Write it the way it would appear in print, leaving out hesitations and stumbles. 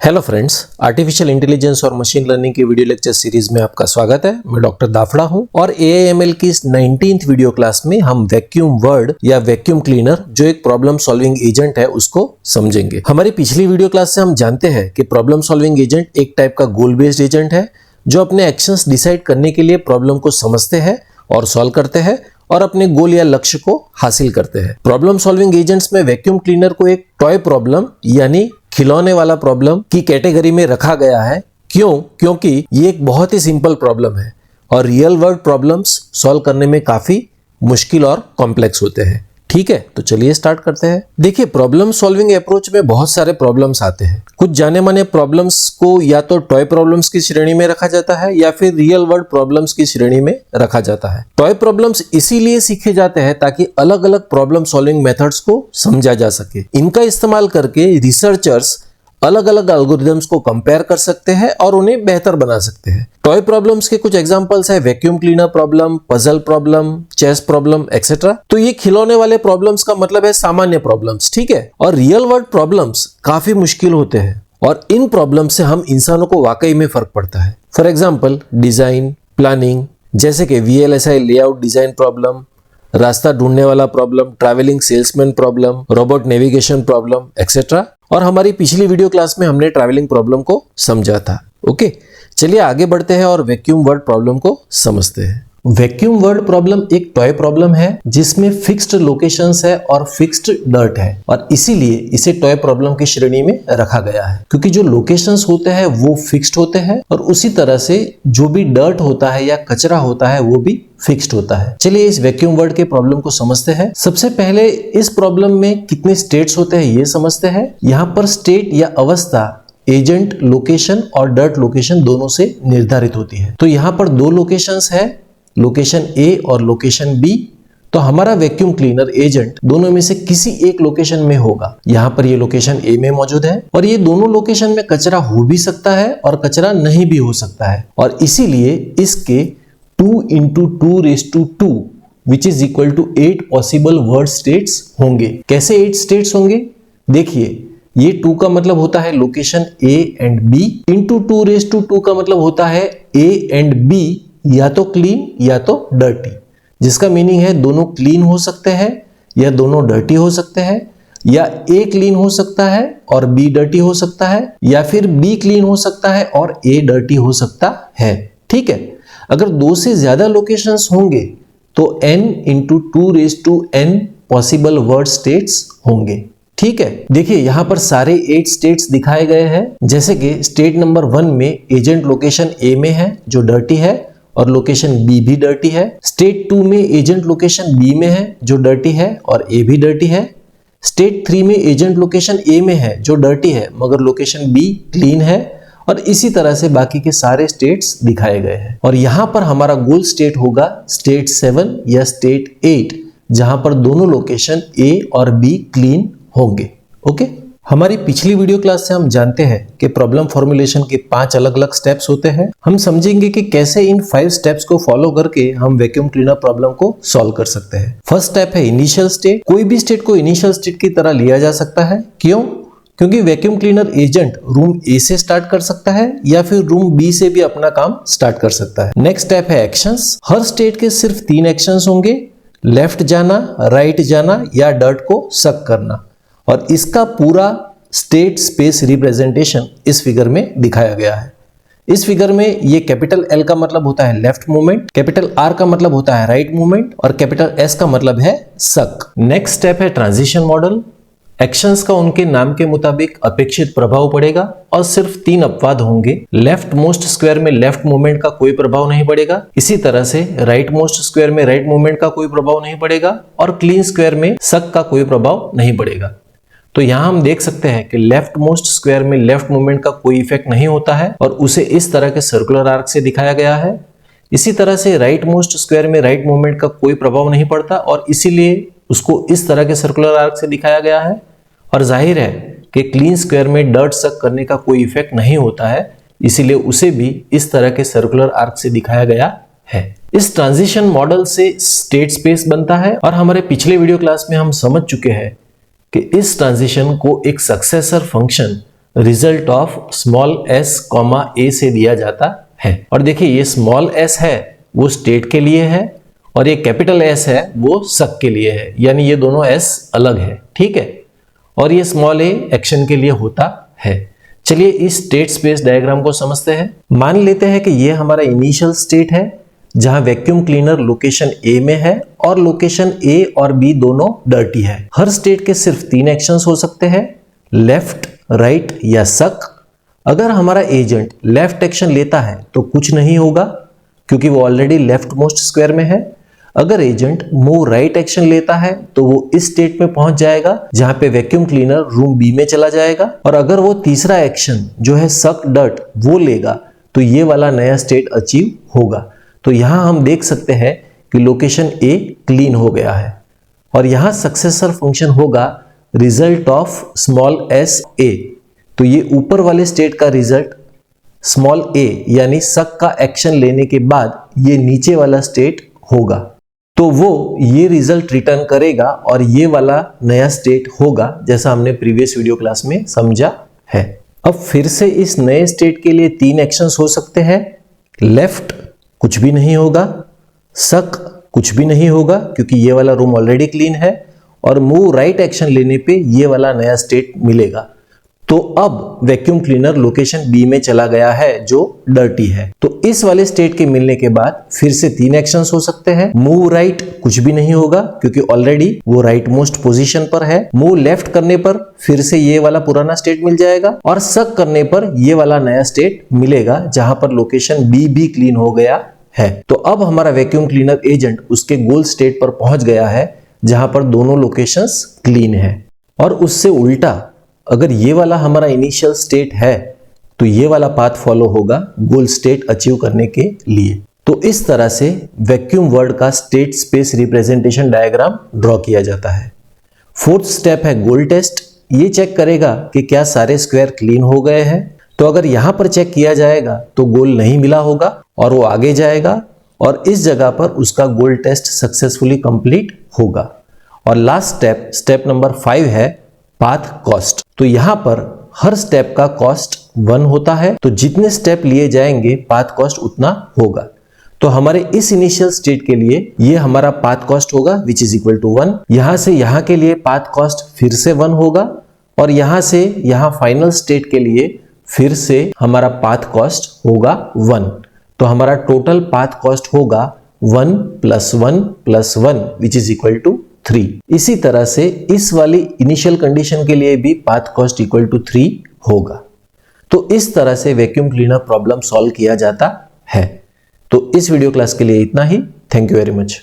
Hello friends, artificial intelligence और machine learning की video lecture series में आपका स्वागत है। मैं डॉक्टर दाफड़ा हूं और एआईएमएल की इस 19th वीडियो क्लास में हम वैक्यूम वर्ड या वैक्यूम क्लीनर जो एक प्रॉब्लम सॉल्विंग एजेंट है उसको समझेंगे। हमारी पिछली वीडियो क्लास से हम जानते हैं कि प्रॉब्लम सॉल्विंग एजेंट एक टाइप का गोल बेस्ड एजेंट है जो अपने एक्शंस डिसाइड करने के लिए प्रॉब्लम को समझते हैं और सॉल्व करते हैं और अपने गोल या लक्ष्य को हासिल करते हैं। प्रॉब्लम सॉल्विंग एजेंट्स में वैक्यूम क्लीनर को एक टॉय प्रॉब्लम यानी खिलौने वाला प्रॉब्लम की कैटेगरी में रखा गया है। क्योंकि ये एक बहुत ही सिंपल प्रॉब्लम है और रियल वर्ल्ड प्रॉब्लम्स सॉल्व करने में काफी मुश्किल और कॉम्प्लेक्स होते हैं। ठीक है, तो चलिए स्टार्ट करते हैं। देखिए, प्रॉब्लम सॉल्विंग अप्रोच में बहुत सारे प्रॉब्लम्स आते हैं। कुछ जाने माने प्रॉब्लम्स को या तो टॉय प्रॉब्लम्स की श्रेणी में रखा जाता है या फिर रियल वर्ल्ड प्रॉब्लम्स की श्रेणी में रखा जाता है। टॉय प्रॉब्लम्स इसीलिए सीखे जाते हैं ताकि अलग अलग प्रॉब्लम सॉल्विंग मेथड्स को समझा जा सके। इनका इस्तेमाल करके रिसर्चर्स अलग अलग एल्गोरिथम्स को कंपेयर कर सकते हैं और उन्हें बेहतर बना सकते हैं। टॉय प्रॉब्लम्स के कुछ एग्जांपल्स है vacuum cleaner problem, puzzle problem, chess problem etcetera. तो ये खिलौने वाले प्रॉब्लम्स का मतलब है सामान्य प्रॉब्लम्स, ठीक है। और रियल वर्ल्ड प्रॉब्लम्स काफी मुश्किल होते हैं और इन प्रॉब्लम से हम इंसानों को वाकई में फर्क पड़ता है। फॉर एग्जाम्पल डिजाइन, प्लानिंग, जैसे कि VLSI लेआउट डिजाइन प्रॉब्लम, रास्ता ढूंढने वाला problem, travelling salesman problem, robot navigation problem etcetera. और हमारी पिछली वीडियो क्लास में हमने ट्रैवलिंग प्रॉब्लम को समझा था। ओके, चलिए आगे बढ़ते हैं और वैक्यूम वर्ड प्रॉब्लम को समझते हैं। वैक्यूम वर्ड प्रॉब्लम एक टॉय प्रॉब्लम है जिसमें फिक्स्ड लोकेशंस है और फिक्स्ड डर्ट है और इसीलिए इसे टॉय प्रॉब्लम की श्रेणी में रखा गया है, क्योंकि जो लोकेशंस होते हैं वो फिक्स्ड होते हैं और उसी तरह से जो भी डर्ट होता है या कचरा होता है वो भी फिक्स्ड होता है। चलिए इस वैक्यूम वर्ड के प्रॉब्लम को समझते हैं। सबसे पहले इस प्रॉब्लम में कितने स्टेट्स होते हैं ये समझते हैं। यहाँ पर स्टेट या अवस्था एजेंट लोकेशन और डर्ट लोकेशन दोनों से निर्धारित होती है। तो यहाँ पर दो लोकेशंस है, लोकेशन A और लोकेशन B। तो हमारा वैक्यूम क्लीनर एजेंट दोनों में से किसी एक लोकेशन में होगा। यहाँ पर ये लोकेशन A में मौजूद है और ये दोनों लोकेशन में कचरा हो भी सकता है और कचरा नहीं भी हो सकता है और इसीलिए इसके 2 × 2⁻², which is equal to 8 possible word states होंगे। कैसे 8 स्टेट्स होंगे? देखिए, ये 2 का मतलब होता है location A and B into 2⁻² का मतलब होता है A एंड B या तो क्लीन या तो डर्टी, जिसका मीनिंग है दोनों क्लीन हो सकते हैं या दोनों डर्टी हो सकते हैं, या A क्लीन हो सकता है और B डर्टी हो सकता है, या फिर B क्लीन हो सकता है और A डर्टी हो सकता है। ठीक है, अगर 2 से ज्यादा लोकेशंस होंगे तो n × 2⁻n possible word states होंगे। ठीक है, देखिए यहाँ पर सारे 8 स्टेट्स दिखाए गए हैं। जैसे कि स्टेट नंबर 1 में एजेंट लोकेशन A में है जो डर्टी है और लोकेशन B भी डर्टी है। स्टेट 2 में एजेंट लोकेशन B में है जो डर्टी है और A भी डर्टी है। स्टेट 3 में एजेंट लोकेशन A में है जो डर्टी है मगर लोकेशन B क्लीन है और इसी तरह से बाकी के सारे स्टेट्स दिखाए गए हैं। और यहाँ पर हमारा गोल स्टेट होगा स्टेट 7 या स्टेट 8, जहां पर दोनों लोकेशन A और B क्लीन होंगे। ओके, हमारी पिछली वीडियो क्लास से हम जानते हैं कि प्रॉब्लम फॉर्मुलेशन के 5 अलग अलग स्टेप्स होते हैं। हम समझेंगे कि कैसे इन 5 स्टेप्स को फॉलो करके हम वैक्यूम क्लीनर प्रॉब्लम को सॉल्व कर सकते हैं। फर्स्ट स्टेप है इनिशियल स्टेट। कोई भी स्टेट को इनिशियल स्टेट की तरह लिया जा सकता है। क्यों? क्योंकि vacuum cleaner agent room A से स्टार्ट कर सकता है या फिर रूम B से भी अपना काम स्टार्ट कर सकता है। नेक्स्ट स्टेप है एक्शंस। हर स्टेट के सिर्फ 3 एक्शंस होंगे, लेफ्ट जाना, राइट जाना या डर्ट को सक करना, और इसका पूरा स्टेट स्पेस रिप्रेजेंटेशन इस फिगर में दिखाया गया है। इस फिगर में ये कैपिटल L का मतलब होता है लेफ्ट मूवमेंट, कैपिटल R का मतलब होता है राइट मूवमेंट और कैपिटल S का मतलब है सक। नेक्स्ट स्टेप है ट्रांजिशन मॉडल। एक्शंस का उनके नाम के मुताबिक अपेक्षित प्रभाव पड़ेगा और सिर्फ 3 अपवाद होंगे। लेफ्ट मोस्ट स्क्वायर में लेफ्ट मूवमेंट का कोई प्रभाव नहीं पड़ेगा, इसी तरह से राइट मोस्ट स्क्वायर में राइट मूवमेंट का कोई प्रभाव नहीं पड़ेगा और क्लीन स्क्वायर में सक का कोई प्रभाव नहीं पड़ेगा। तो यहां हम देख सकते हैं कि लेफ्ट मोस्ट स्क्वायर में लेफ्ट मूवमेंट का कोई इफेक्ट नहीं होता है और उसे इस तरह के सर्कुलर आर्क से दिखाया गया है। इसी तरह से राइट मोस्ट स्क्वायर में राइट मूवमेंट का कोई प्रभाव नहीं पड़ता और इसीलिए उसको इस तरह के सर्कुलर आर्क से दिखाया गया है। और जाहिर है कि क्लीन स्क्वायर में डर्ट सक करने का कोई इफेक्ट नहीं होता है, इसीलिए उसे भी इस तरह के सर्कुलर आर्क से दिखाया गया है। इस ट्रांजिशन मॉडल से स्टेट स्पेस बनता है और हमारे पिछले वीडियो क्लास में हम समझ चुके हैं कि इस ट्रांजिशन को एक successor function result of small s comma a से दिया जाता है। और देखिए ये स्मॉल s है वो स्टेट के लिए है और ये कैपिटल S है वो सक के लिए है, यानी ये दोनों s अलग है, ठीक है। और ये स्मॉल a एक्शन के लिए होता है। चलिए इस स्टेट स्पेस डायग्राम को समझते हैं। मान लेते हैं कि ये हमारा इनिशियल स्टेट है जहां वैक्यूम क्लीनर लोकेशन A में है और लोकेशन A और B दोनों डर्टी है। हर स्टेट के सिर्फ 3 एक्शंस हो सकते हैं, लेफ्ट, राइट या सक। अगर हमारा एजेंट लेफ्ट एक्शन लेता है तो कुछ नहीं होगा क्योंकि वो ऑलरेडी लेफ्ट मोस्ट स्क्वायर में है। अगर एजेंट मूव राइट एक्शन लेता है तो वो इस स्टेट में पहुंच जाएगा जहां पे वैक्यूम क्लीनर रूम बी में चला जाएगा। और अगर वो तीसरा एक्शन जो है सक डर्ट वो लेगा तो ये वाला नया स्टेट अचीव होगा। तो यहां हम देख सकते हैं कि लोकेशन ए क्लीन हो गया है और यहां सक्सेसर फंक्शन होगा result of small S A. तो ये ऊपर वाले स्टेट का रिजल्ट स्मॉल ए यानी सक का एक्शन लेने के बाद ये नीचे वाला स्टेट होगा, तो वो ये रिजल्ट रिटर्न करेगा और ये वाला नया स्टेट होगा जैसा हमने प्रीवियस वीडियो क्लास में समझा है। अब फिर से इस नए स्टेट के लिए 3 एक्शंस हो सकते हैं, लेफ्ट कुछ भी नहीं होगा, सक कुछ भी नहीं होगा क्योंकि ये वाला रूम ऑलरेडी क्लीन है, और मूव राइट एक्शन लेने पे ये वाला नया स्टेट मिलेगा। तो अब वैक्यूम क्लीनर लोकेशन बी में चला गया है जो डर्टी है। तो इस वाले स्टेट के मिलने के बाद फिर से 3 एक्शंस हो सकते हैं। मूव राइट कुछ भी नहीं होगा क्योंकि ऑलरेडी वो राइट मोस्ट पोजीशन पर है। मूव लेफ्ट करने पर फिर से ये वाला पुराना स्टेट मिल जाएगा और सक करने पर ये वाला नया स्टेट मिलेगा जहां पर लोकेशन बी भी क्लीन हो गया है। तो अब हमारा वैक्यूम क्लीनर एजेंट उसके गोल स्टेट पर पहुंच गया है जहां पर दोनों लोकेशंस क्लीन है। और उससे उल्टा अगर ये वाला हमारा इनिशियल स्टेट है तो ये वाला पाथ फॉलो होगा गोल स्टेट अचीव करने के लिए। तो इस तरह से वैक्यूम वर्ड का state space representation diagram draw किया जाता है। 4th स्टेप है गोल टेस्ट। ये चेक करेगा कि क्या सारे स्क्वायर क्लीन हो गए हैं। तो अगर यहां पर चेक किया जाएगा तो गोल नहीं मिला होगा और वो आगे जाएगा और इस जगह पर उसका गोल टेस्ट सक्सेसफुली कंप्लीट होगा। और लास्ट स्टेप, स्टेप नंबर 5 है पाथ कॉस्ट। तो यहां पर हर स्टेप का कॉस्ट 1 होता है, तो जितने स्टेप लिए जाएंगे पाथ कॉस्ट उतना होगा। तो हमारे इस इनिशियल स्टेट के लिए ये हमारा पाथ कॉस्ट होगा विच इज इक्वल टू 1। यहां से यहां के लिए पाथ कॉस्ट फिर से 1 होगा और यहां से यहां फाइनल स्टेट के लिए फिर से हमारा पाथ कॉस्ट होगा 1। तो हमारा टोटल पाथ कॉस्ट होगा 1 + 1 + 1 विच इज इक्वल टू 3। इसी तरह से इस वाली इनिशियल कंडीशन के लिए भी पाथ कॉस्ट इक्वल टू 3 होगा। तो इस तरह से वैक्यूम क्लीनर प्रॉब्लम सॉल्व किया जाता है। तो इस वीडियो क्लास के लिए इतना ही। Thank you very much.